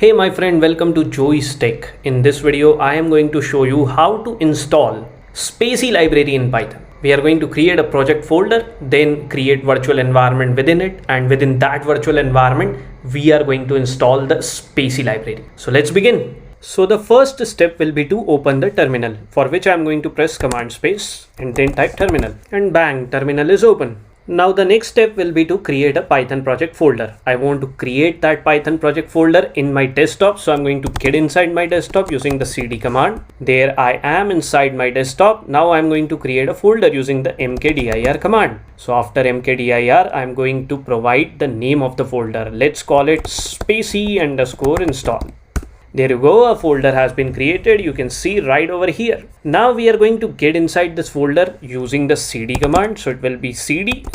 Hey my friend, welcome to Joey's Tech. In this video, I am going to show you how to install Spacy library in Python. We are going to create a project folder, then create virtual environment within it, and within that virtual environment, we are going to install the Spacy library. So let's begin. So the first step will be to open the terminal, for which I am going to press command space and then type terminal, and bang, terminal is open. Now the next step will be to create a Python project folder. I want to create that Python project folder in my desktop. So I'm going to get inside my desktop using the cd command. There I am inside my desktop. Now I'm going to create a folder using the mkdir command. So after mkdir, I'm going to provide the name of the folder. Let's call it spacy_install. There you go, a folder has been created. You can see right over here. Now we are going to get inside this folder using the cd command. So it will be cd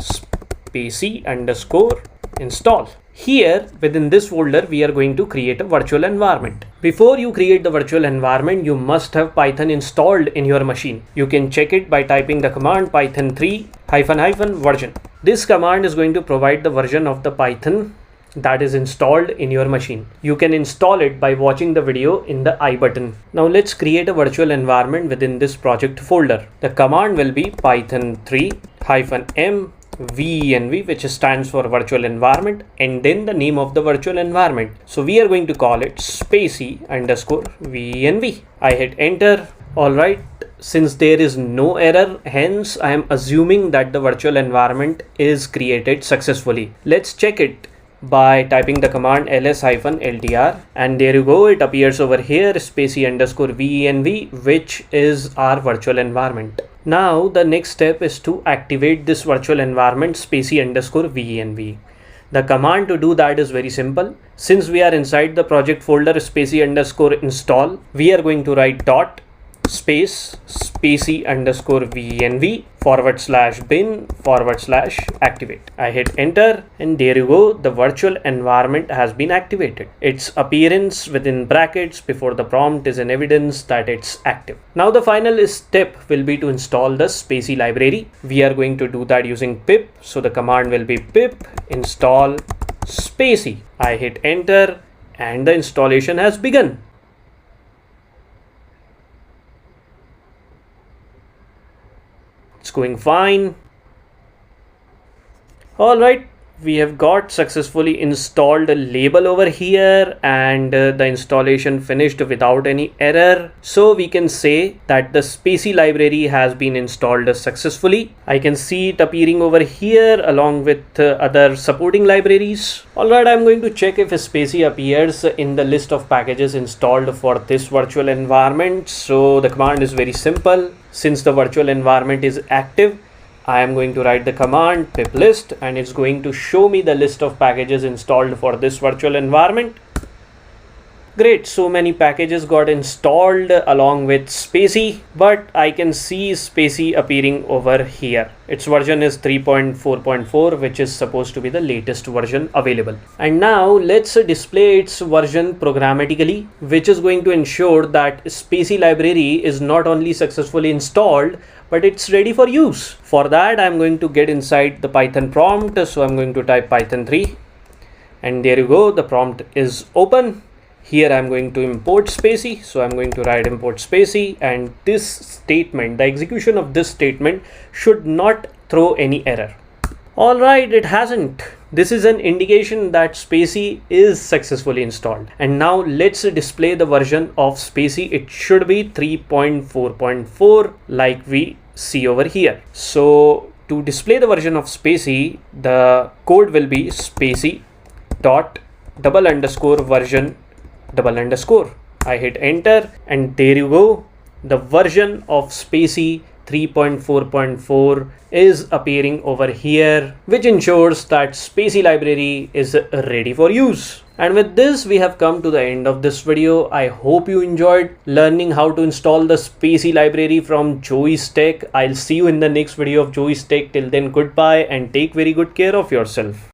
spacy_install. Here within this folder, we are going to create a virtual environment. Before you create the virtual environment, you must have Python installed in your machine. You can check it by typing the command python 3 -- version. This command is going to provide the version of the Python that is installed in your machine. You can install it by watching the video in the I button. Now let's create a virtual environment within this project folder. The command will be python 3 -m myenv, which stands for virtual environment, and then the name of the virtual environment. So we are going to call it spacy_myenv. I hit enter. Alright, since there is no error, hence I am assuming that the virtual environment is created successfully. Let's check it by typing the command ls-ltr, and there you go, it appears over here, spacy_venv, which is our virtual environment. Now the next step is to activate this virtual environment spacy_venv. The command to do that is very simple. Since we are inside the project folder spacy_install, we are going to write dot space spacy_venv /bin/activate. I hit enter, and there you go, the virtual environment has been activated. Its appearance within brackets before the prompt is an evidence that it's active. Now the final step will be to install the Spacy library. We are going to do that using pip. So the command will be pip install Spacy. I hit enter, and the installation has begun. It's going fine. All right, we have got successfully installed a label over here, and the installation finished without any error. So we can say that the Spacy library has been installed successfully. I can see it appearing over here along with other supporting libraries. All right, I'm going to check if Spacy appears in the list of packages installed for this virtual environment. So the command is very simple. Since the virtual environment is active, I am going to write the command pip list, and it's going to show me the list of packages installed for this virtual environment. Great, so many packages got installed along with Spacy, but I can see Spacy appearing over here. Its version is 3.4.4, which is supposed to be the latest version available. And now let's display its version programmatically, which is going to ensure that Spacy library is not only successfully installed, but it's ready for use. For that, I'm going to get inside the Python prompt. So I'm going to type python 3, and there you go, the prompt is open. Here I'm going to import Spacy. So I'm going to write import Spacy, and this statement, the execution of this statement should not throw any error. All right, it hasn't. This is an indication that Spacy is successfully installed. And now let's display the version of Spacy. It should be 3.4.4 like we see over here. So to display the version of Spacy, the code will be spacy._version_. I hit enter, and there you go, the version of Spacy 3.4.4 is appearing over here, which ensures that Spacy library is ready for use. And with this, we have come to the end of this video. I hope you enjoyed learning how to install the Spacy library from Joey's Tech. I'll see you in the next video of Joey's Tech. Till then, goodbye, and take very good care of yourself.